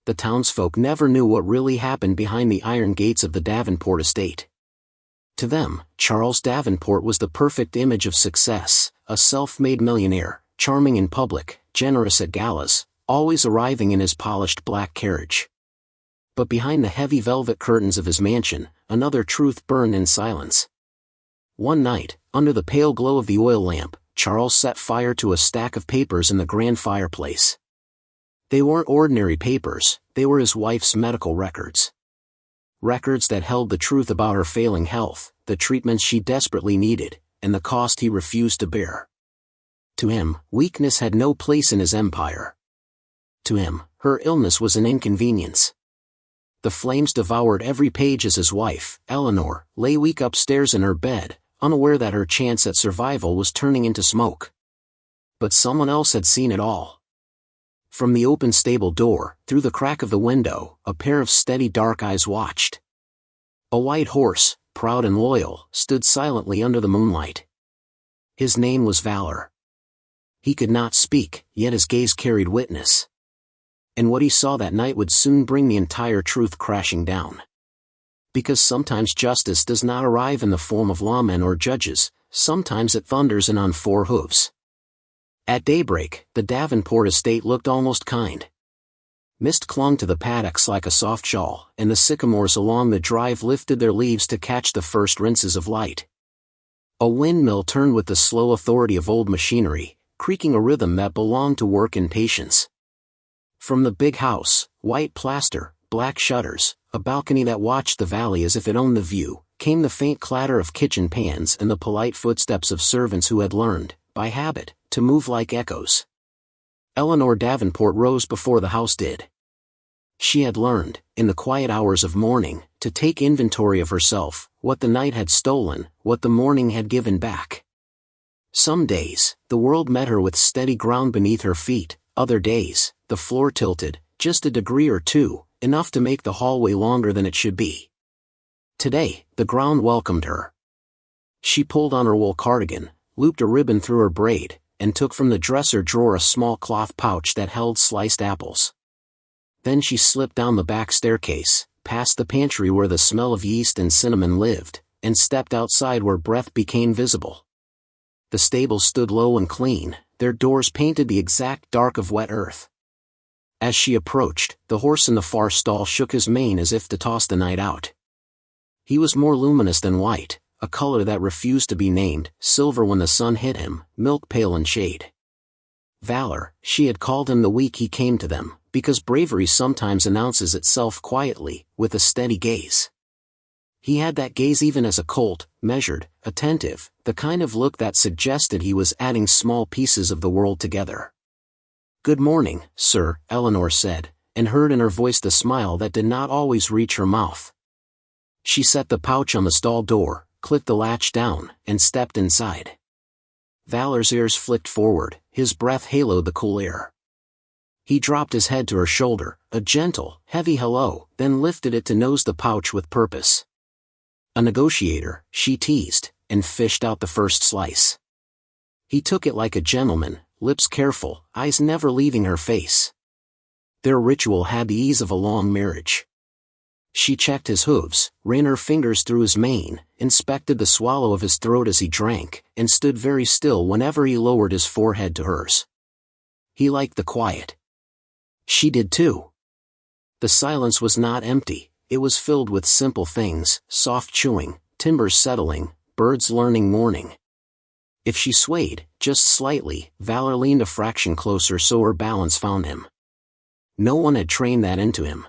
the townsfolk never knew what really happened behind the iron gates of the Davenport estate. To them, Charles Davenport was the perfect image of success, a self-made millionaire, charming in public, generous at galas, always arriving in his polished black carriage. But behind the heavy velvet curtains of his mansion, another truth burned in silence. One night, under the pale glow of the oil lamp, Charles set fire to a stack of papers in the grand fireplace. They weren't ordinary papers, they were his wife's medical records. Records that held the truth about her failing health, the treatments she desperately needed, and the cost he refused to bear. To him, weakness had no place in his empire. To him, her illness was an inconvenience. The flames devoured every page as his wife, Eleanor, lay weak upstairs in her bed, unaware that her chance at survival was turning into smoke. But someone else had seen it all. From the open stable door, through the crack of the window, a pair of steady dark eyes watched. A white horse, proud and loyal, stood silently under the moonlight. His name was Valor. He could not speak, yet his gaze carried witness. And what he saw that night would soon bring the entire truth crashing down. Because sometimes justice does not arrive in the form of lawmen or judges, sometimes it thunders in on four hooves. At daybreak, the Davenport estate looked almost kind. Mist clung to the paddocks like a soft shawl, and the sycamores along the drive lifted their leaves to catch the first rinses of light. A windmill turned with the slow authority of old machinery, creaking a rhythm that belonged to work and patience. From the big house, white plaster, black shutters, a balcony that watched the valley as if it owned the view, came the faint clatter of kitchen pans and the polite footsteps of servants who had learned, by habit, to move like echoes. Eleanor Davenport rose before the house did. She had learned, in the quiet hours of morning, to take inventory of herself, what the night had stolen, what the morning had given back. Some days, the world met her with steady ground beneath her feet, other days, the floor tilted, just a degree or two, enough to make the hallway longer than it should be. Today, the ground welcomed her. She pulled on her wool cardigan, looped a ribbon through her braid, and took from the dresser drawer a small cloth pouch that held sliced apples. Then she slipped down the back staircase, past the pantry where the smell of yeast and cinnamon lived, and stepped outside where breath became visible. The stables stood low and clean, their doors painted the exact dark of wet earth. As she approached, the horse in the far stall shook his mane as if to toss the night out. He was more luminous than white, a color that refused to be named, silver when the sun hit him, milk pale in shade. Valor, she had called him the week he came to them, because bravery sometimes announces itself quietly, with a steady gaze. He had that gaze even as a colt, measured, attentive, the kind of look that suggested he was adding small pieces of the world together. "Good morning, sir," Eleanor said, and heard in her voice the smile that did not always reach her mouth. She set the pouch on the stall door, clicked the latch down, and stepped inside. Valor's ears flicked forward, his breath haloed the cool air. He dropped his head to her shoulder, a gentle, heavy hello, then lifted it to nose the pouch with purpose. A negotiator, she teased, and fished out the first slice. He took it like a gentleman, lips careful, eyes never leaving her face. Their ritual had the ease of a long marriage. She checked his hooves, ran her fingers through his mane, inspected the swallow of his throat as he drank, and stood very still whenever he lowered his forehead to hers. He liked the quiet. She did too. The silence was not empty, it was filled with simple things, soft chewing, timbers settling, birds learning morning. If she swayed, just slightly, Valor leaned a fraction closer so her balance found him. No one had trained that into him.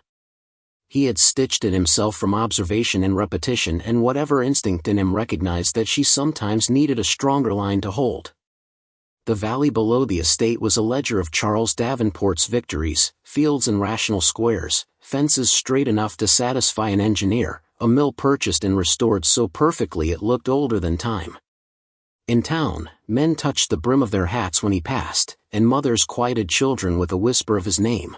He had stitched it himself from observation and repetition, and whatever instinct in him recognized that she sometimes needed a stronger line to hold. The valley below the estate was a ledger of Charles Davenport's victories, fields and rational squares, fences straight enough to satisfy an engineer, a mill purchased and restored so perfectly it looked older than time. In town, men touched the brim of their hats when he passed, and mothers quieted children with a whisper of his name.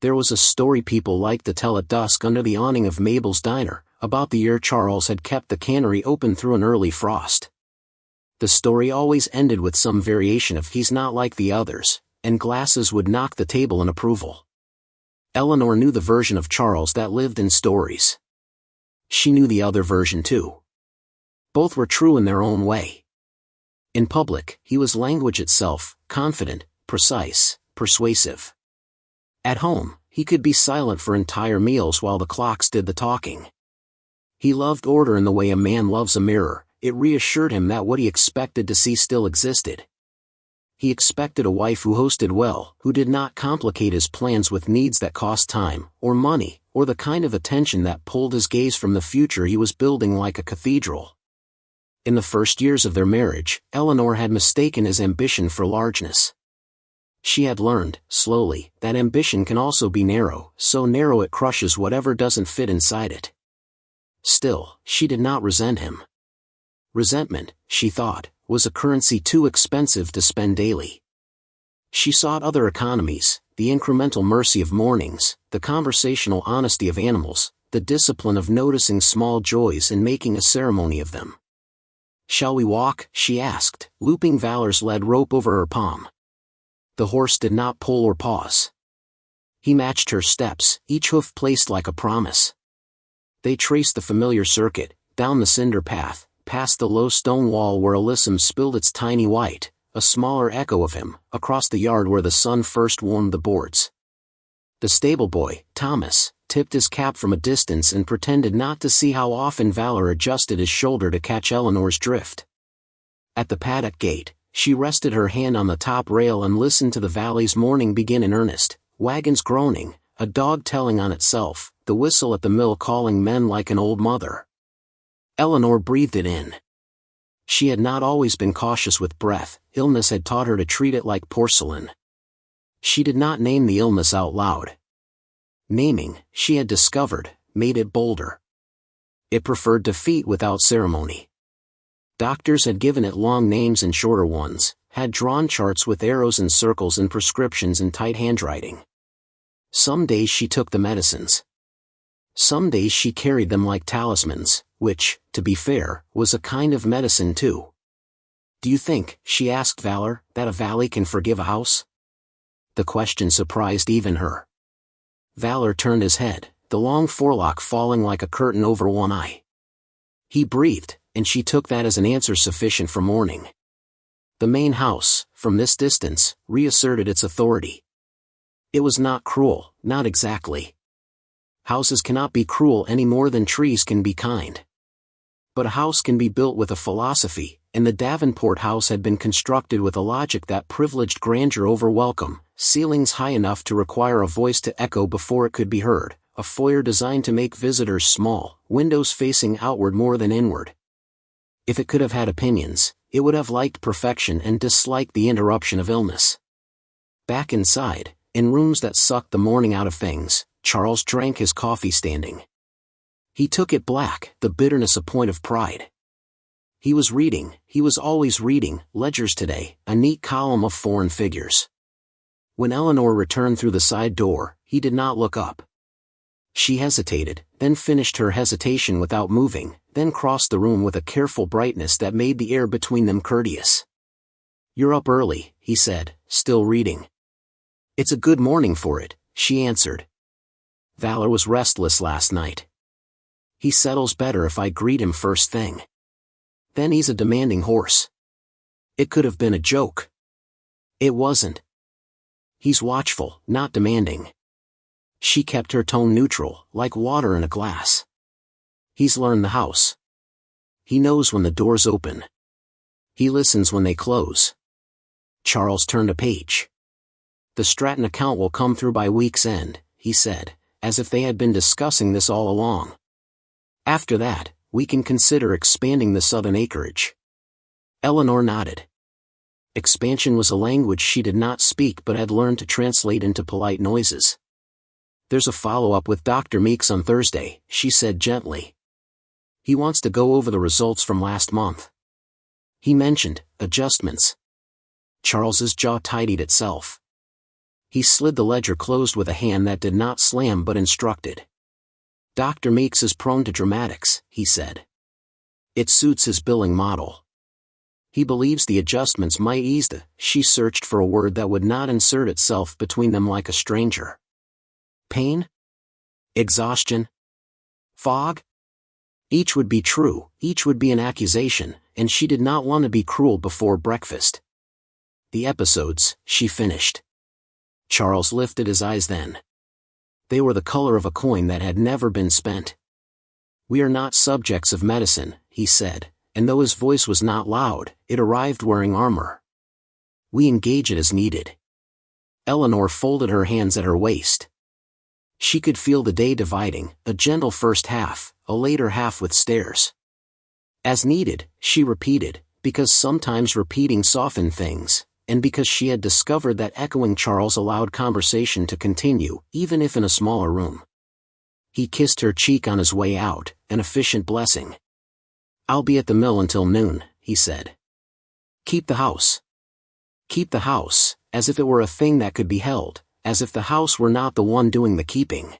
There was a story people liked to tell at dusk under the awning of Mabel's diner, about the year Charles had kept the cannery open through an early frost. The story always ended with some variation of "he's not like the others," and glasses would knock the table in approval. Eleanor knew the version of Charles that lived in stories. She knew the other version too. Both were true in their own way. In public, he was language itself, confident, precise, persuasive. At home, he could be silent for entire meals while the clocks did the talking. He loved order in the way a man loves a mirror. It reassured him that what he expected to see still existed. He expected a wife who hosted well, who did not complicate his plans with needs that cost time, or money, or the kind of attention that pulled his gaze from the future he was building like a cathedral. In the first years of their marriage, Eleanor had mistaken his ambition for largeness. She had learned, slowly, that ambition can also be narrow, so narrow it crushes whatever doesn't fit inside it. Still, she did not resent him. Resentment, she thought, was a currency too expensive to spend daily. She sought other economies, the incremental mercy of mornings, the conversational honesty of animals, the discipline of noticing small joys and making a ceremony of them. "Shall we walk?" she asked, looping Valor's lead rope over her palm. The horse did not pull or pause. He matched her steps, each hoof placed like a promise. They traced the familiar circuit, down the cinder path, past the low stone wall where Alyssum spilled its tiny white, a smaller echo of him, across the yard where the sun first warmed the boards. The stable boy, Thomas, tipped his cap from a distance and pretended not to see how often Valor adjusted his shoulder to catch Eleanor's drift. At the paddock gate, she rested her hand on the top rail and listened to the valley's morning begin in earnest, wagons groaning, a dog telling on itself, the whistle at the mill calling men like an old mother. Eleanor breathed it in. She had not always been cautious with breath, illness had taught her to treat it like porcelain. She did not name the illness out loud. Naming, she had discovered, made it bolder. It preferred defeat without ceremony. Doctors had given it long names and shorter ones, had drawn charts with arrows and circles and prescriptions in tight handwriting. Some days she took the medicines. Some days she carried them like talismans, which, to be fair, was a kind of medicine too. "Do you think," she asked Valor, "that a valley can forgive a house?" The question surprised even her. Valor turned his head, the long forelock falling like a curtain over one eye. He breathed, and she took that as an answer sufficient for mourning. The main house, from this distance, reasserted its authority. It was not cruel, not exactly. Houses cannot be cruel any more than trees can be kind. But a house can be built with a philosophy, and the Davenport house had been constructed with a logic that privileged grandeur over welcome, ceilings high enough to require a voice to echo before it could be heard, a foyer designed to make visitors small, windows facing outward more than inward. If it could have had opinions, it would have liked perfection and disliked the interruption of illness. Back inside, in rooms that sucked the morning out of things, Charles drank his coffee standing. He took it black, the bitterness a point of pride. He was reading, he was always reading, Ledgers Today, a neat column of foreign figures. When Eleanor returned through the side door, he did not look up. She hesitated, then finished her hesitation without moving, then crossed the room with a careful brightness that made the air between them courteous. "You're up early," he said, still reading. "It's a good morning for it," she answered. "Valor was restless last night. He settles better if I greet him first thing. Then he's a demanding horse." It could have been a joke. It wasn't. He's watchful, not demanding. She kept her tone neutral, like water in a glass. He's learned the house. He knows when the doors open. He listens when they close. Charles turned a page. "The Stratton account will come through by week's end," he said, as if they had been discussing this all along. "After that, we can consider expanding the southern acreage." Eleanor nodded. Expansion was a language she did not speak but had learned to translate into polite noises. "There's a follow-up with Dr. Meeks on Thursday," she said gently. "He wants to go over the results from last month." He mentioned adjustments. Charles's jaw tidied itself. He slid the ledger closed with a hand that did not slam but instructed. "Dr. Meeks is prone to dramatics," he said. "It suits his billing model. He believes the adjustments might ease the..." She searched for a word that would not insert itself between them like a stranger. Pain? Exhaustion? Fog? Each would be true, each would be an accusation, and she did not want to be cruel before breakfast. The episodes, she finished. Charles lifted his eyes then. They were the color of a coin that had never been spent. "We are not subjects of medicine," he said, and though his voice was not loud, it arrived wearing armor. "We engage it as needed." Eleanor folded her hands at her waist. She could feel the day dividing, a gentle first half, a later half with stares. "As needed," she repeated, because sometimes repeating softened things, and because she had discovered that echoing Charles allowed conversation to continue, even if in a smaller room. He kissed her cheek on his way out, an efficient blessing. "I'll be at the mill until noon," he said. "Keep the house." Keep the house, as if it were a thing that could be held, as if the house were not the one doing the keeping.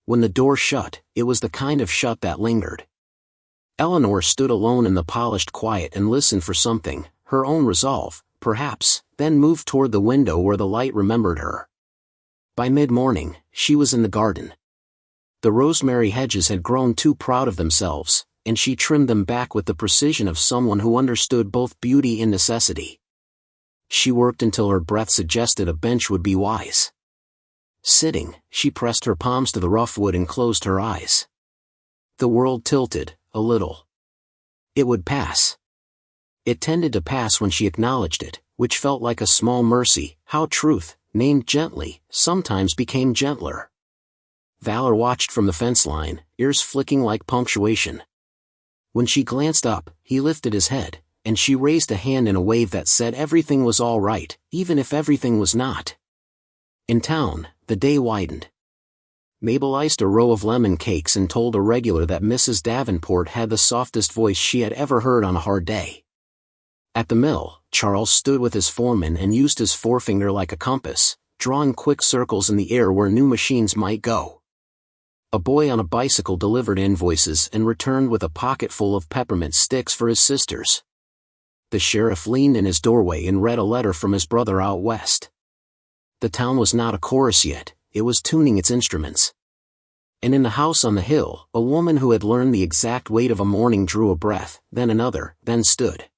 When the door shut, it was the kind of shut that lingered. Eleanor stood alone in the polished quiet and listened for something, her own resolve, perhaps, then moved toward the window where the light remembered her. By mid-morning, she was in the garden. The rosemary hedges had grown too proud of themselves, and she trimmed them back with the precision of someone who understood both beauty and necessity. She worked until her breath suggested a bench would be wise. Sitting, she pressed her palms to the rough wood and closed her eyes. The world tilted, a little. It would pass. It tended to pass when she acknowledged it, which felt like a small mercy, how truth, named gently, sometimes became gentler. Valor watched from the fence line, ears flicking like punctuation. When she glanced up, he lifted his head, and she raised a hand in a wave that said everything was all right, even if everything was not. In town, the day widened. Mabel iced a row of lemon cakes and told a regular that Mrs. Davenport had the softest voice she had ever heard on a hard day. At the mill, Charles stood with his foreman and used his forefinger like a compass, drawing quick circles in the air where new machines might go. A boy on a bicycle delivered invoices and returned with a pocket full of peppermint sticks for his sisters. The sheriff leaned in his doorway and read a letter from his brother out west. The town was not a chorus yet, it was tuning its instruments. And in the house on the hill, a woman who had learned the exact weight of a morning drew a breath, then another, then stood.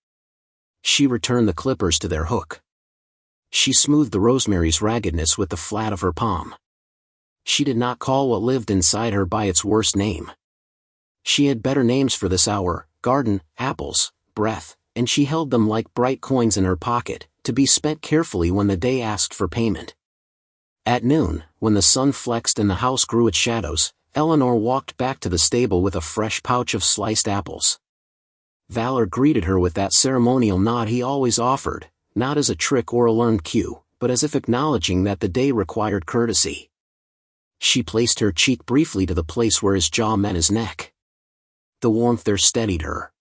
She returned the clippers to their hook. She smoothed the rosemary's raggedness with the flat of her palm. She did not call what lived inside her by its worst name. She had better names for this hour: garden, apples, breath, and she held them like bright coins in her pocket, to be spent carefully when the day asked for payment. At noon, when the sun flexed and the house grew its shadows, Eleanor walked back to the stable with a fresh pouch of sliced apples. Valor greeted her with that ceremonial nod he always offered, not as a trick or a learned cue, but as if acknowledging that the day required courtesy. She placed her cheek briefly to the place where his jaw met his neck. The warmth there steadied her.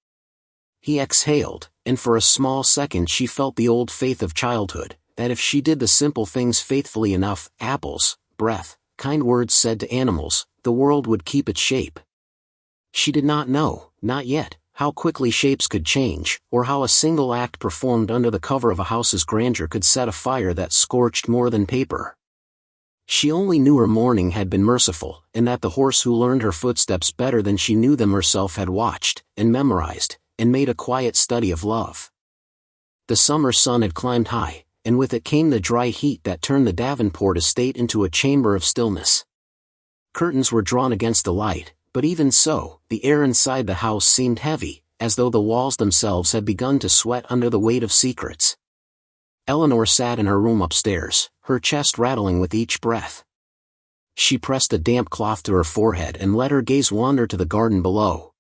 He exhaled, and for a small second she felt the old faith of childhood, that if she did the simple things faithfully enough, apples, breath, kind words said to animals, the world would keep its shape. She did not know, not yet, how quickly shapes could change, or how a single act performed under the cover of a house's grandeur could set a fire that scorched more than paper. She only knew her morning had been merciful, and that the horse who learned her footsteps better than she knew them herself had watched, and memorized, and made a quiet study of love. The summer sun had climbed high, and with it came the dry heat that turned the Davenport estate into a chamber of stillness. Curtains were drawn against the light, but even so, the air inside the house seemed heavy, as though the walls themselves had begun to sweat under the weight of secrets. Eleanor sat in her room upstairs, her chest rattling with each breath. She pressed a damp cloth to her forehead and let her gaze wander to the garden below.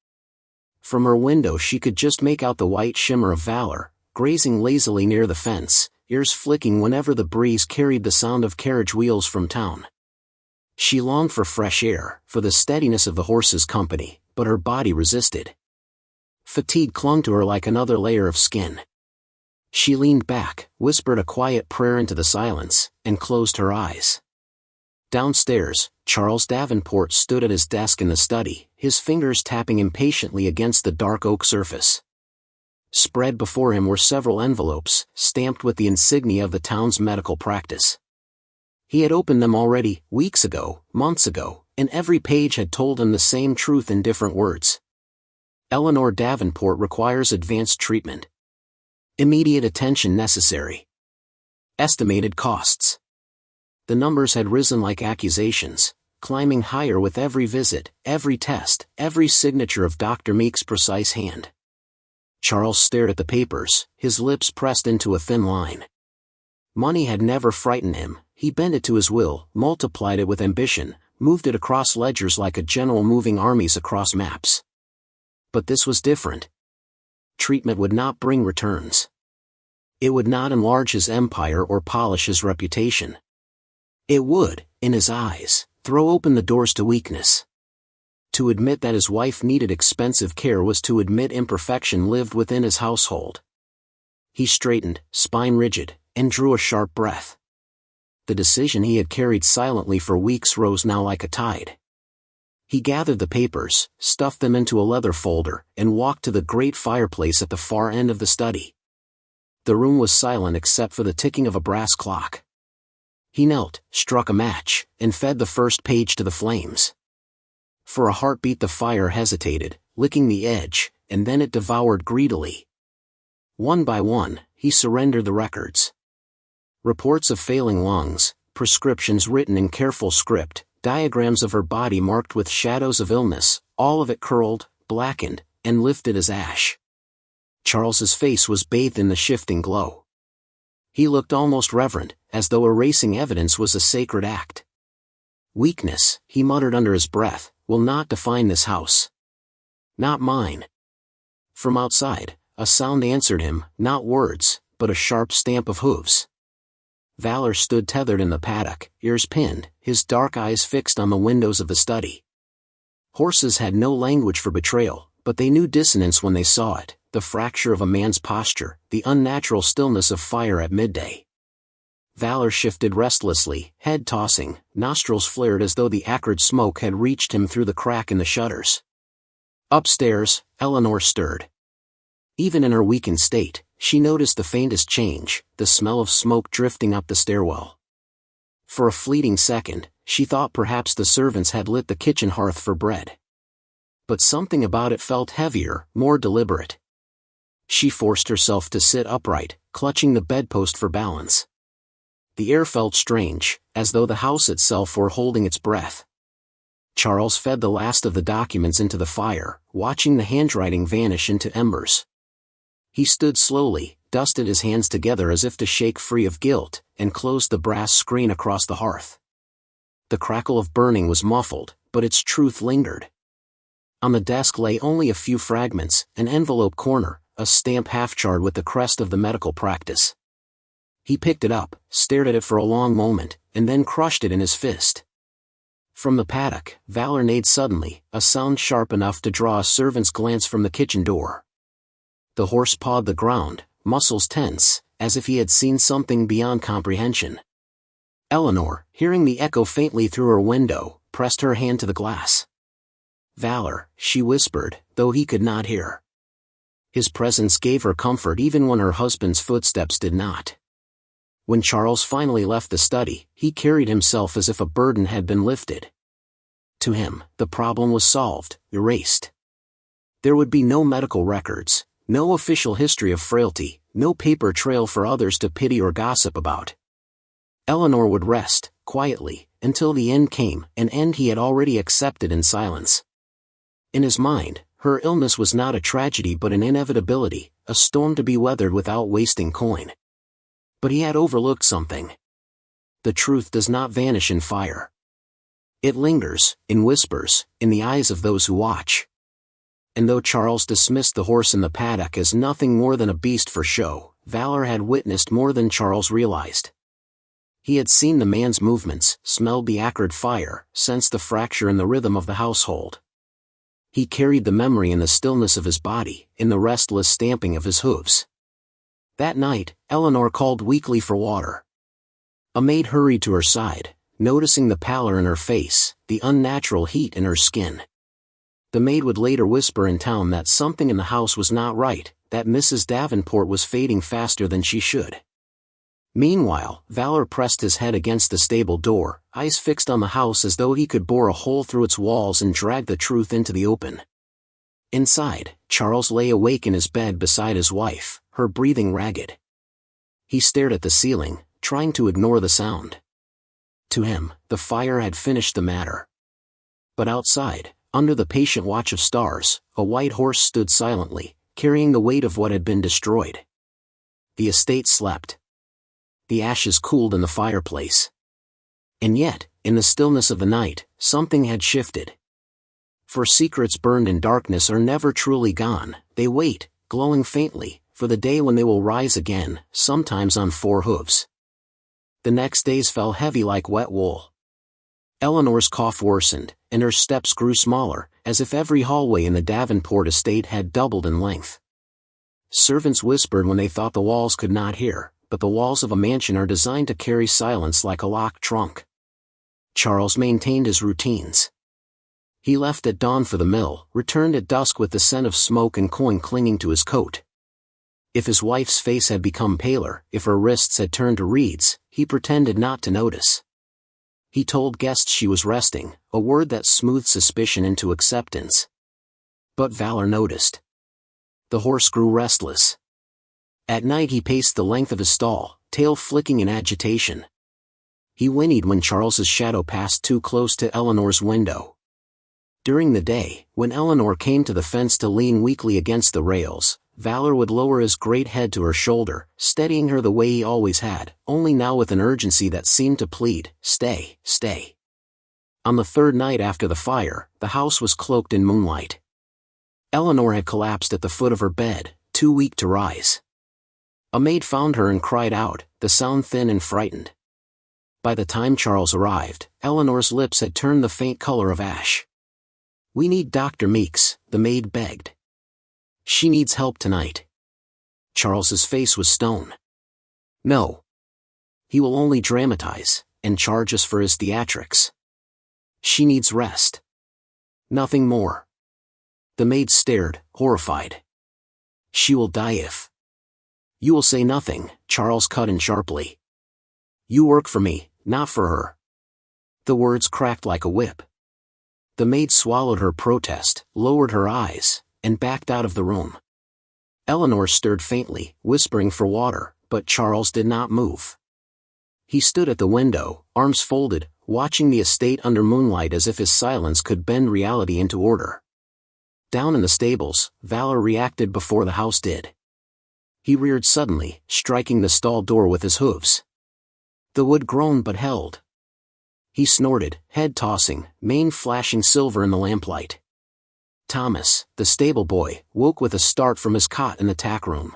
From her window she could just make out the white shimmer of Valor, grazing lazily near the fence, ears flicking whenever the breeze carried the sound of carriage wheels from town. She longed for fresh air, for the steadiness of the horse's company, but her body resisted. Fatigue clung to her like another layer of skin. She leaned back, whispered a quiet prayer into the silence, and closed her eyes. Downstairs, Charles Davenport stood at his desk in the study, his fingers tapping impatiently against the dark oak surface. Spread before him were several envelopes, stamped with the insignia of the town's medical practice. He had opened them already, weeks ago, months ago, and every page had told him the same truth in different words. Eleanor Davenport requires advanced treatment. Immediate attention necessary. Estimated costs. The numbers had risen like accusations, climbing higher with every visit, every test, every signature of Dr. Meek's precise hand. Charles stared at the papers, his lips pressed into a thin line. Money had never frightened him. He bent it to his will, multiplied it with ambition, moved it across ledgers like a general moving armies across maps. But this was different. Treatment would not bring returns. It would not enlarge his empire or polish his reputation. It would, in his eyes, throw open the doors to weakness. To admit that his wife needed expensive care was to admit imperfection lived within his household. He straightened, spine rigid, and drew a sharp breath. The decision he had carried silently for weeks rose now like a tide. He gathered the papers, stuffed them into a leather folder, and walked to the great fireplace at the far end of the study. The room was silent except for the ticking of a brass clock. He knelt, struck a match, and fed the first page to the flames. For a heartbeat the fire hesitated, licking the edge, and then it devoured greedily. One by one, he surrendered the records. Reports of failing lungs, prescriptions written in careful script, diagrams of her body marked with shadows of illness, all of it curled, blackened, and lifted as ash. Charles's face was bathed in the shifting glow. He looked almost reverent, as though erasing evidence was a sacred act. Weakness, he muttered under his breath, will not define this house. Not mine. From outside, a sound answered him, not words, but a sharp stamp of hooves. Valor stood tethered in the paddock, ears pinned, his dark eyes fixed on the windows of the study. Horses had no language for betrayal, but they knew dissonance when they saw it, the fracture of a man's posture, the unnatural stillness of fire at midday. Valor shifted restlessly, head tossing, nostrils flared as though the acrid smoke had reached him through the crack in the shutters. Upstairs, Eleanor stirred. Even in her weakened state, she noticed the faintest change, the smell of smoke drifting up the stairwell. For a fleeting second, she thought perhaps the servants had lit the kitchen hearth for bread. But something about it felt heavier, more deliberate. She forced herself to sit upright, clutching the bedpost for balance. The air felt strange, as though the house itself were holding its breath. Charles fed the last of the documents into the fire, watching the handwriting vanish into embers. He stood slowly, dusted his hands together as if to shake free of guilt, and closed the brass screen across the hearth. The crackle of burning was muffled, but its truth lingered. On the desk lay only a few fragments, an envelope corner, a stamp half-charred with the crest of the medical practice. He picked it up, stared at it for a long moment, and then crushed it in his fist. From the paddock, Valor neighed suddenly, a sound sharp enough to draw a servant's glance from the kitchen door. The horse pawed the ground, muscles tense, as if he had seen something beyond comprehension. Eleanor, hearing the echo faintly through her window, pressed her hand to the glass. Valor, she whispered, though he could not hear. His presence gave her comfort even when her husband's footsteps did not. When Charles finally left the study, he carried himself as if a burden had been lifted. To him, the problem was solved, erased. There would be no medical records, no official history of frailty, no paper trail for others to pity or gossip about. Eleanor would rest, quietly, until the end came, an end he had already accepted in silence. In his mind, her illness was not a tragedy but an inevitability, a storm to be weathered without wasting coin. But he had overlooked something. The truth does not vanish in fire. It lingers, in whispers, in the eyes of those who watch. And though Charles dismissed the horse in the paddock as nothing more than a beast for show, Valor had witnessed more than Charles realized. He had seen the man's movements, smelled the acrid fire, sensed the fracture in the rhythm of the household. He carried the memory in the stillness of his body, in the restless stamping of his hooves. That night, Eleanor called weakly for water. A maid hurried to her side, noticing the pallor in her face, the unnatural heat in her skin. The maid would later whisper in town that something in the house was not right, that Mrs. Davenport was fading faster than she should. Meanwhile, Valor pressed his head against the stable door, eyes fixed on the house as though he could bore a hole through its walls and drag the truth into the open. Inside, Charles lay awake in his bed beside his wife, her breathing ragged. He stared at the ceiling, trying to ignore the sound. To him, the fire had finished the matter. But outside, under the patient watch of stars, a white horse stood silently, carrying the weight of what had been destroyed. The estate slept. The ashes cooled in the fireplace. And yet, in the stillness of the night, something had shifted. For secrets burned in darkness are never truly gone, they wait, glowing faintly, for the day when they will rise again, sometimes on 4 hooves. The next days fell heavy like wet wool. Eleanor's cough worsened, and her steps grew smaller, as if every hallway in the Davenport estate had doubled in length. Servants whispered when they thought the walls could not hear, but the walls of a mansion are designed to carry silence like a locked trunk. Charles maintained his routines. He left at dawn for the mill, returned at dusk with the scent of smoke and coin clinging to his coat. If his wife's face had become paler, if her wrists had turned to reeds, he pretended not to notice. He told guests she was resting, a word that smoothed suspicion into acceptance. But Valor noticed. The horse grew restless. At night he paced the length of his stall, tail flicking in agitation. He whinnied when Charles's shadow passed too close to Eleanor's window. During the day, when Eleanor came to the fence to lean weakly against the rails, Valor would lower his great head to her shoulder, steadying her the way he always had, only now with an urgency that seemed to plead, "Stay, stay." On the 3rd night after the fire, the house was cloaked in moonlight. Eleanor had collapsed at the foot of her bed, too weak to rise. A maid found her and cried out, the sound thin and frightened. By the time Charles arrived, Eleanor's lips had turned the faint color of ash. "We need Dr. Meeks," the maid begged. "She needs help tonight." Charles's face was stone. "No. He will only dramatize, and charge us for his theatrics. She needs rest. Nothing more." The maid stared, horrified. "She will die if—" "You will say nothing," Charles cut in sharply. "You work for me, not for her." The words cracked like a whip. The maid swallowed her protest, lowered her eyes, and backed out of the room. Eleanor stirred faintly, whispering for water, but Charles did not move. He stood at the window, arms folded, watching the estate under moonlight as if his silence could bend reality into order. Down in the stables, Valor reacted before the house did. He reared suddenly, striking the stall door with his hooves. The wood groaned but held. He snorted, head tossing, mane flashing silver in the lamplight. Thomas, the stable boy, woke with a start from his cot in the tack room.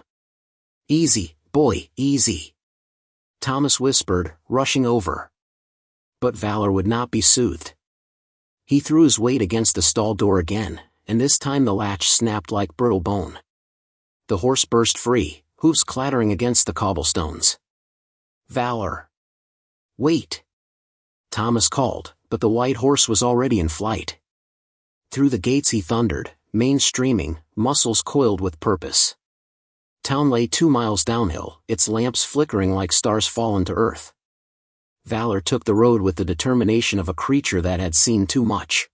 "Easy, boy, easy," Thomas whispered, rushing over. But Valor would not be soothed. He threw his weight against the stall door again, and this time the latch snapped like brittle bone. The horse burst free, hooves clattering against the cobblestones. "Valor! Wait!" Thomas called, but the white horse was already in flight. Through the gates he thundered, mane streaming, muscles coiled with purpose. Town lay 2 miles downhill, its lamps flickering like stars fallen to earth. Valor took the road with the determination of a creature that had seen too much.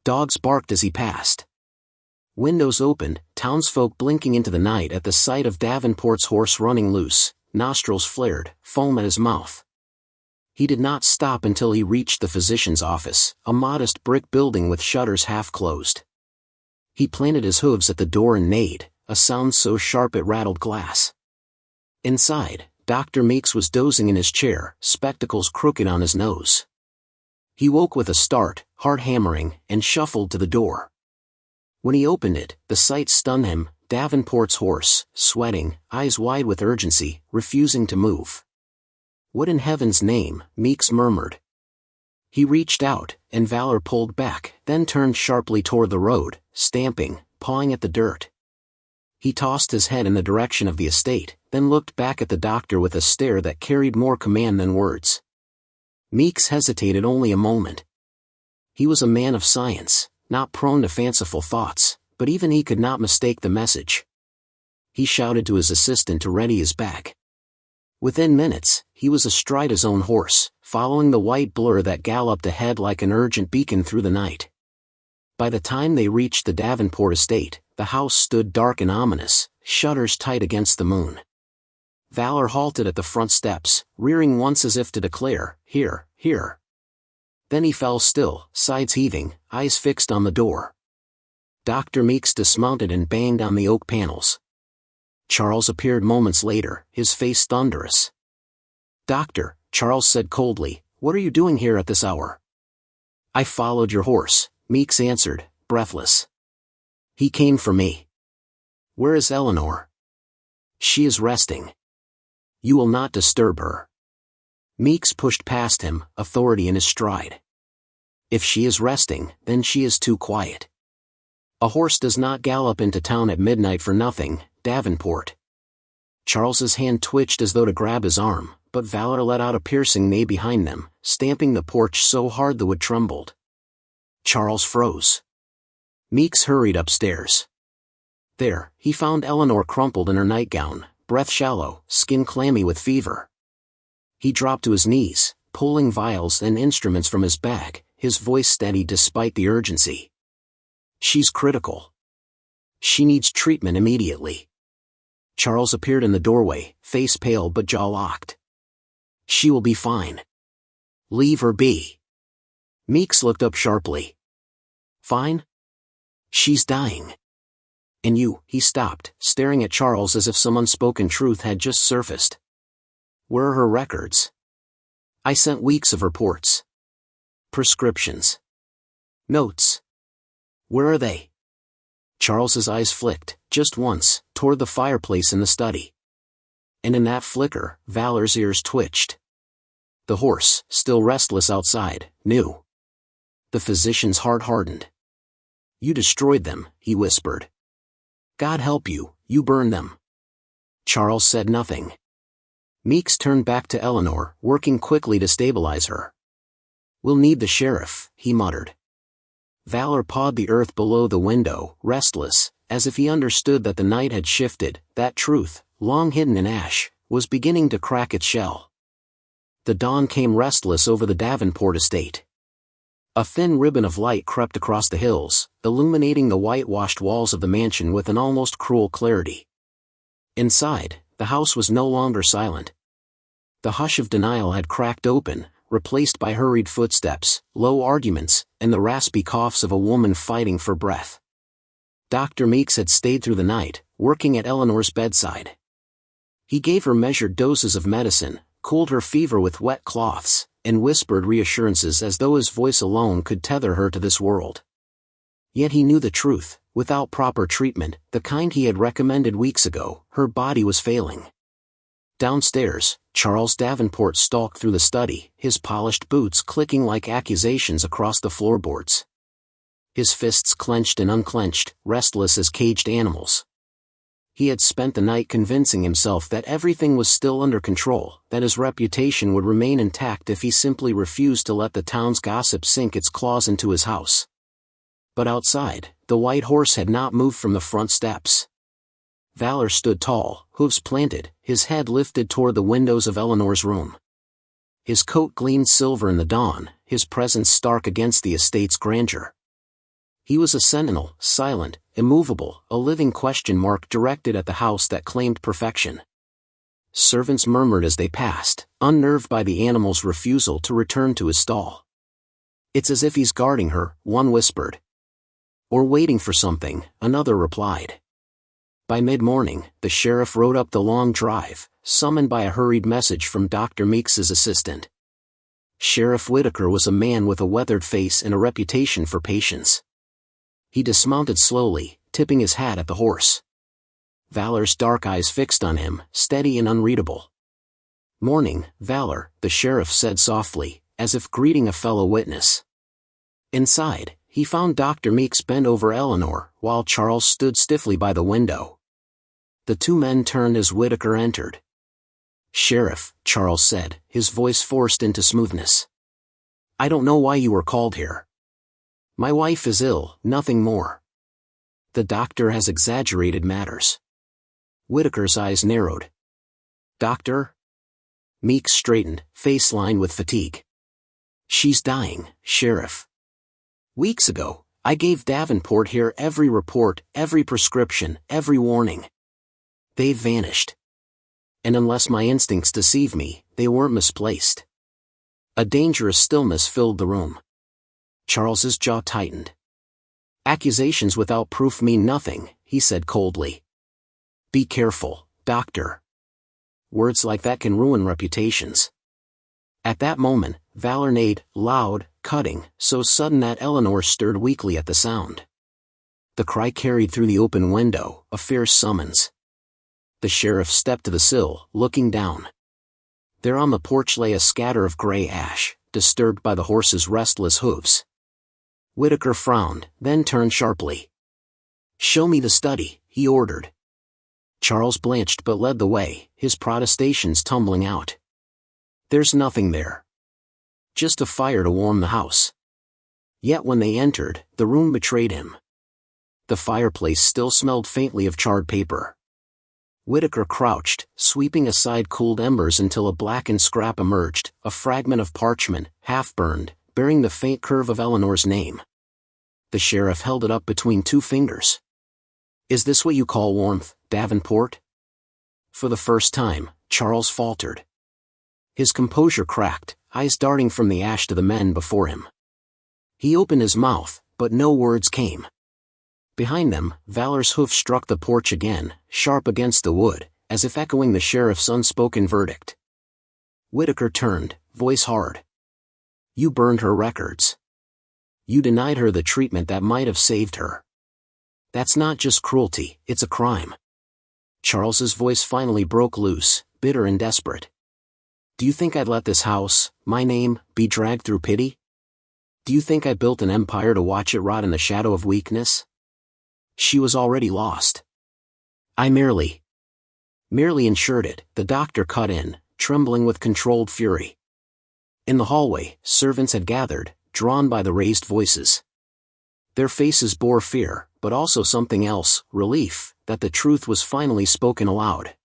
Dogs barked as he passed. Windows opened, townsfolk blinking into the night at the sight of Davenport's horse running loose, nostrils flared, foam at his mouth. He did not stop until he reached the physician's office, a modest brick building with shutters half closed. He planted his hooves at the door and neighed, a sound so sharp it rattled glass. Inside, Dr. Meeks was dozing in his chair, spectacles crooked on his nose. He woke with a start, heart hammering, and shuffled to the door. When he opened it, the sight stunned him, Davenport's horse, sweating, eyes wide with urgency, refusing to move. "What in heaven's name?" Meeks murmured. He reached out, and Valor pulled back, then turned sharply toward the road, stamping, pawing at the dirt. He tossed his head in the direction of the estate, then looked back at the doctor with a stare that carried more command than words. Meeks hesitated only a moment. He was a man of science, not prone to fanciful thoughts, but even he could not mistake the message. He shouted to his assistant to ready his bag. Within minutes, he was astride his own horse, following the white blur that galloped ahead like an urgent beacon through the night. By the time they reached the Davenport estate, the house stood dark and ominous, shutters tight against the moon. Valor halted at the front steps, rearing once as if to declare, "Here, here." Then he fell still, sides heaving, eyes fixed on the door. Dr. Meeks dismounted and banged on the oak panels. Charles appeared moments later, his face thunderous. "Doctor," Charles said coldly, "what are you doing here at this hour?" "I followed your horse," Meeks answered, breathless. "He came for me." "Where is Eleanor?" "She is resting." "You will not disturb her." Meeks pushed past him, authority in his stride. "If she is resting, then she is too quiet. A horse does not gallop into town at midnight for nothing, Davenport." Charles's hand twitched as though to grab his arm, but Valor let out a piercing neigh behind them, stamping the porch so hard the wood trembled. Charles froze. Meeks hurried upstairs. There, he found Eleanor crumpled in her nightgown, breath shallow, skin clammy with fever. He dropped to his knees, pulling vials and instruments from his bag, his voice steady despite the urgency. "She's critical. She needs treatment immediately." Charles appeared in the doorway, face pale but jaw locked. "She will be fine. Leave her be." Meeks looked up sharply. "Fine? She's dying. And you," he stopped, staring at Charles as if some unspoken truth had just surfaced. "Where are her records?" "I sent weeks of reports. Prescriptions. Notes. Where are they?" Charles's eyes flicked, just once, toward the fireplace in the study. And in that flicker, Valor's ears twitched. The horse, still restless outside, knew. The physician's heart hardened. "You destroyed them," he whispered. "God help you, you burned them." Charles said nothing. Meeks turned back to Eleanor, working quickly to stabilize her. "We'll need the sheriff," he muttered. Valor pawed the earth below the window, restless, as if he understood that the night had shifted, that truth, long hidden in ash, was beginning to crack its shell. The dawn came restless over the Davenport estate. A thin ribbon of light crept across the hills, illuminating the whitewashed walls of the mansion with an almost cruel clarity. Inside, the house was no longer silent. The hush of denial had cracked open, replaced by hurried footsteps, low arguments, and the raspy coughs of a woman fighting for breath. Dr. Meeks had stayed through the night, working at Eleanor's bedside. He gave her measured doses of medicine, cooled her fever with wet cloths, and whispered reassurances as though his voice alone could tether her to this world. Yet he knew the truth: without proper treatment, the kind he had recommended weeks ago, her body was failing. Downstairs, Charles Davenport stalked through the study, his polished boots clicking like accusations across the floorboards. His fists clenched and unclenched, restless as caged animals. He had spent the night convincing himself that everything was still under control, that his reputation would remain intact if he simply refused to let the town's gossip sink its claws into his house. But outside, the white horse had not moved from the front steps. Valor stood tall, hooves planted, his head lifted toward the windows of Eleanor's room. His coat gleamed silver in the dawn, his presence stark against the estate's grandeur. He was a sentinel, silent, immovable, a living question mark directed at the house that claimed perfection. Servants murmured as they passed, unnerved by the animal's refusal to return to his stall. "It's as if he's guarding her," one whispered. "Or waiting for something," another replied. By mid-morning, the sheriff rode up the long drive, summoned by a hurried message from Dr. Meeks's assistant. Sheriff Whitaker was a man with a weathered face and a reputation for patience. He dismounted slowly, tipping his hat at the horse. Valor's dark eyes fixed on him, steady and unreadable. "Morning, Valor," the sheriff said softly, as if greeting a fellow witness. Inside, he found Dr. Meeks bent over Eleanor, while Charles stood stiffly by the window. The two men turned as Whitaker entered. "Sheriff," Charles said, his voice forced into smoothness. "I don't know why you were called here. My wife is ill, nothing more. The doctor has exaggerated matters." Whitaker's eyes narrowed. "Doctor?" Meeks straightened, face lined with fatigue. She's dying, Sheriff. Weeks ago, I gave Davenport here every report, every prescription, every warning. They've vanished. And unless my instincts deceive me, they weren't misplaced. A dangerous stillness filled the room. Charles's jaw tightened. Accusations without proof mean nothing, he said coldly. Be careful, Doctor. Words like that can ruin reputations. At that moment, Valor neighed, loud, cutting, so sudden that Eleanor stirred weakly at the sound. The cry carried through the open window, a fierce summons. The sheriff stepped to the sill, looking down. There on the porch lay a scatter of gray ash, disturbed by the horse's restless hooves. Whitaker frowned, then turned sharply. Show me the study, he ordered. Charles blanched but led the way, his protestations tumbling out. There's nothing there. Just a fire to warm the house. Yet when they entered, the room betrayed him. The fireplace still smelled faintly of charred paper. Whitaker crouched, sweeping aside cooled embers until a blackened scrap emerged, a fragment of parchment, half-burned, bearing the faint curve of Eleanor's name. The sheriff held it up between two fingers. Is this what you call warmth, Davenport? For the first time, Charles faltered. His composure cracked, eyes darting from the ash to the men before him. He opened his mouth, but no words came. Behind them, Valor's hoof struck the porch again, sharp against the wood, as if echoing the sheriff's unspoken verdict. Whitaker turned, voice hard. You burned her records. You denied her the treatment that might have saved her. That's not just cruelty, it's a crime. Charles's voice finally broke loose, bitter and desperate. Do you think I'd let this house, my name, be dragged through pity? Do you think I built an empire to watch it rot in the shadow of weakness? She was already lost. I merely ensured it, the doctor cut in, trembling with controlled fury. In the hallway, servants had gathered, drawn by the raised voices. Their faces bore fear, but also something else, relief, that the truth was finally spoken aloud.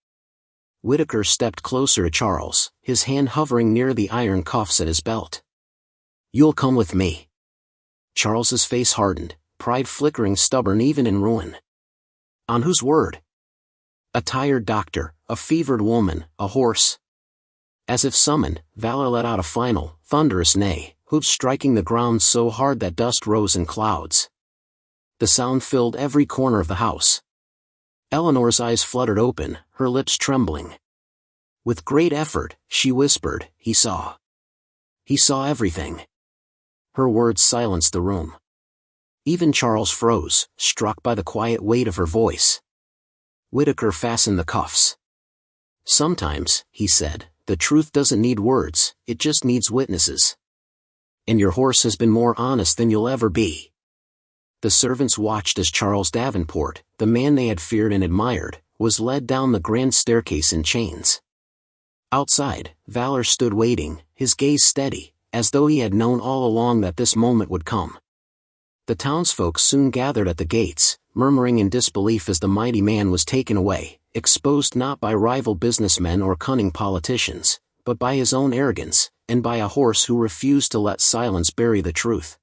Whitaker stepped closer to Charles, his hand hovering near the iron cuffs at his belt. You'll come with me. Charles's face hardened, pride flickering stubborn even in ruin. On whose word? A tired doctor, a fevered woman, a horse. As if summoned, Valor let out a final, thunderous neigh, hoofs striking the ground so hard that dust rose in clouds. The sound filled every corner of the house. Eleanor's eyes fluttered open, her lips trembling. With great effort, she whispered, He saw. He saw everything. Her words silenced the room. Even Charles froze, struck by the quiet weight of her voice. Whitaker fastened the cuffs. Sometimes, he said, the truth doesn't need words, it just needs witnesses. And your horse has been more honest than you'll ever be. The servants watched as Charles Davenport, the man they had feared and admired, was led down the grand staircase in chains. Outside, Valor stood waiting, his gaze steady, as though he had known all along that this moment would come. The townsfolk soon gathered at the gates, murmuring in disbelief as the mighty man was taken away, exposed not by rival businessmen or cunning politicians, but by his own arrogance, and by a horse who refused to let silence bury the truth.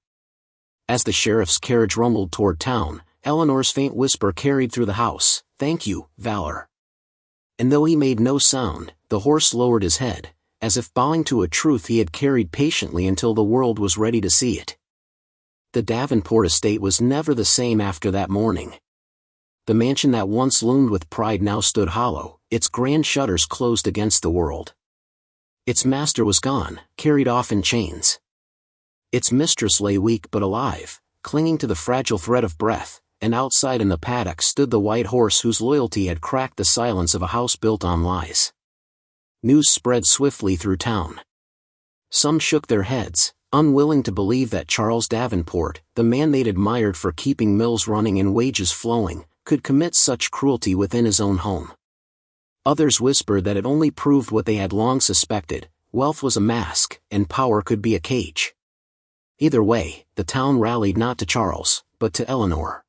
As the sheriff's carriage rumbled toward town, Eleanor's faint whisper carried through the house, Thank you, Valor. And though he made no sound, the horse lowered his head, as if bowing to a truth he had carried patiently until the world was ready to see it. The Davenport estate was never the same after that morning. The mansion that once loomed with pride now stood hollow, its grand shutters closed against the world. Its master was gone, carried off in chains. Its mistress lay weak but alive, clinging to the fragile thread of breath, and outside in the paddock stood the white horse whose loyalty had cracked the silence of a house built on lies. News spread swiftly through town. Some shook their heads, unwilling to believe that Charles Davenport, the man they'd admired for keeping mills running and wages flowing, could commit such cruelty within his own home. Others whispered that it only proved what they had long suspected, wealth was a mask, and power could be a cage. Either way, the town rallied not to Charles, but to Eleanor.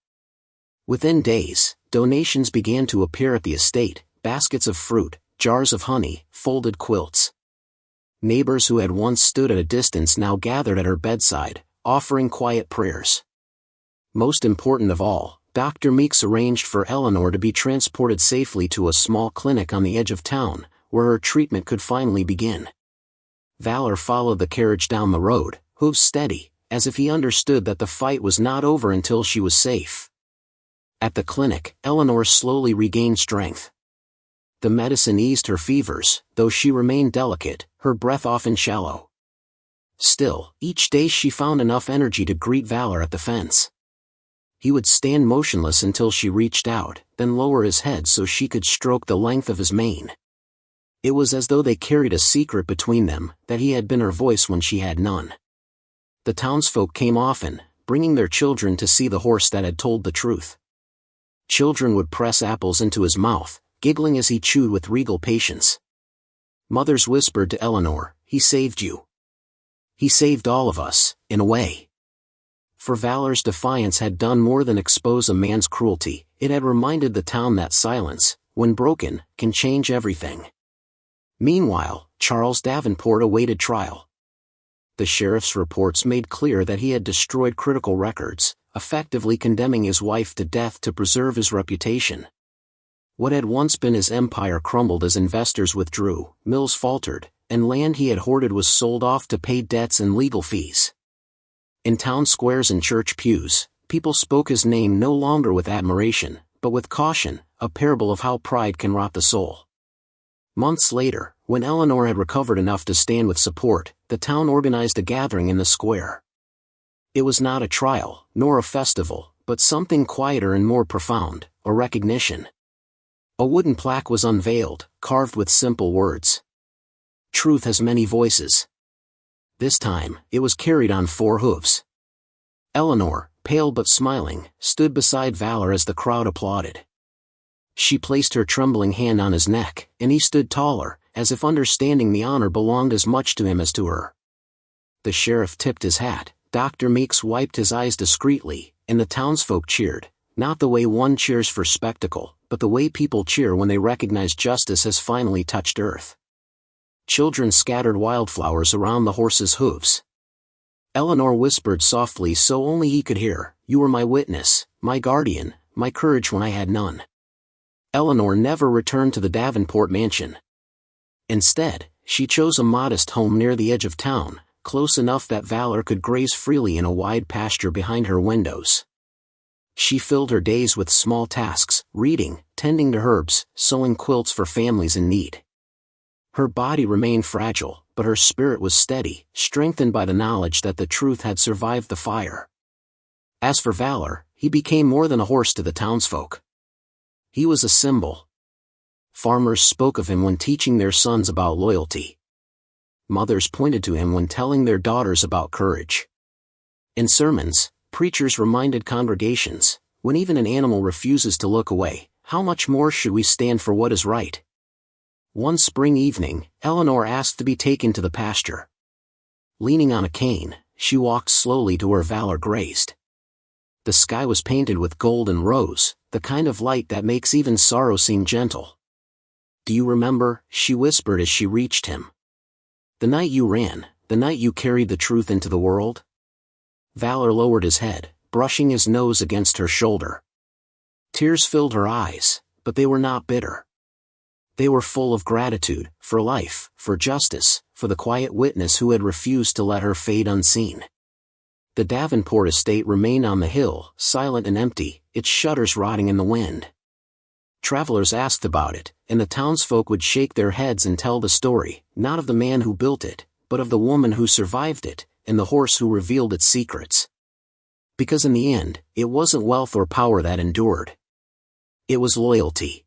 Within days, donations began to appear at the estate, baskets of fruit, jars of honey, folded quilts. Neighbors who had once stood at a distance now gathered at her bedside, offering quiet prayers. Most important of all, Dr. Meeks arranged for Eleanor to be transported safely to a small clinic on the edge of town, where her treatment could finally begin. Valor followed the carriage down the road, hooves steady, as if he understood that the fight was not over until she was safe. At the clinic, Eleanor slowly regained strength. The medicine eased her fevers, though she remained delicate, her breath often shallow. Still, each day she found enough energy to greet Valor at the fence. He would stand motionless until she reached out, then lower his head so she could stroke the length of his mane. It was as though they carried a secret between them, that he had been her voice when she had none. The townsfolk came often, bringing their children to see the horse that had told the truth. Children would press apples into his mouth, giggling as he chewed with regal patience. Mothers whispered to Eleanor, "He saved you. He saved all of us, in a way." For Valor's defiance had done more than expose a man's cruelty, it had reminded the town that silence, when broken, can change everything. Meanwhile, Charles Davenport awaited trial. The sheriff's reports made clear that he had destroyed critical records, effectively condemning his wife to death to preserve his reputation. What had once been his empire crumbled as investors withdrew, mills faltered, and land he had hoarded was sold off to pay debts and legal fees. In town squares and church pews, people spoke his name no longer with admiration, but with caution, a parable of how pride can rot the soul. Months later, when Eleanor had recovered enough to stand with support, the town organized a gathering in the square. It was not a trial, nor a festival, but something quieter and more profound, a recognition. A wooden plaque was unveiled, carved with simple words. "Truth has many voices." This time, it was carried on 4 hooves. Eleanor, pale but smiling, stood beside Valor as the crowd applauded. She placed her trembling hand on his neck, and he stood taller, as if understanding the honor belonged as much to him as to her. The sheriff tipped his hat, Dr. Meeks wiped his eyes discreetly, and the townsfolk cheered, not the way one cheers for spectacle, but the way people cheer when they recognize justice has finally touched earth. Children scattered wildflowers around the horse's hooves. Eleanor whispered softly so only he could hear, "You were my witness, my guardian, my courage when I had none." Eleanor never returned to the Davenport mansion. Instead, she chose a modest home near the edge of town, close enough that Valor could graze freely in a wide pasture behind her windows. She filled her days with small tasks, reading, tending to herbs, sewing quilts for families in need. Her body remained fragile, but her spirit was steady, strengthened by the knowledge that the truth had survived the fire. As for Valor, he became more than a horse to the townsfolk. He was a symbol. Farmers spoke of him when teaching their sons about loyalty. Mothers pointed to him when telling their daughters about courage. In sermons, preachers reminded congregations, when even an animal refuses to look away, how much more should we stand for what is right? One spring evening, Eleanor asked to be taken to the pasture. Leaning on a cane, she walked slowly to where Valor grazed. The sky was painted with gold and rose, the kind of light that makes even sorrow seem gentle. "Do you remember?" she whispered as she reached him. "The night you ran, the night you carried the truth into the world?" Valor lowered his head, brushing his nose against her shoulder. Tears filled her eyes, but they were not bitter. They were full of gratitude, for life, for justice, for the quiet witness who had refused to let her fade unseen. The Davenport estate remained on the hill, silent and empty, its shutters rotting in the wind. Travelers asked about it, and the townsfolk would shake their heads and tell the story, not of the man who built it, but of the woman who survived it, and the horse who revealed its secrets. Because in the end, it wasn't wealth or power that endured. It was loyalty.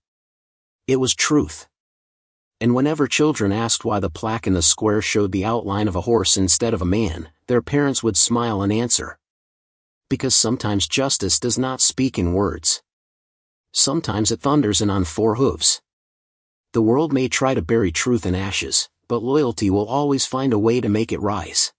It was truth. And whenever children asked why the plaque in the square showed the outline of a horse instead of a man, their parents would smile and answer. Because sometimes justice does not speak in words. Sometimes it thunders in on 4 hooves. The world may try to bury truth in ashes, but loyalty will always find a way to make it rise.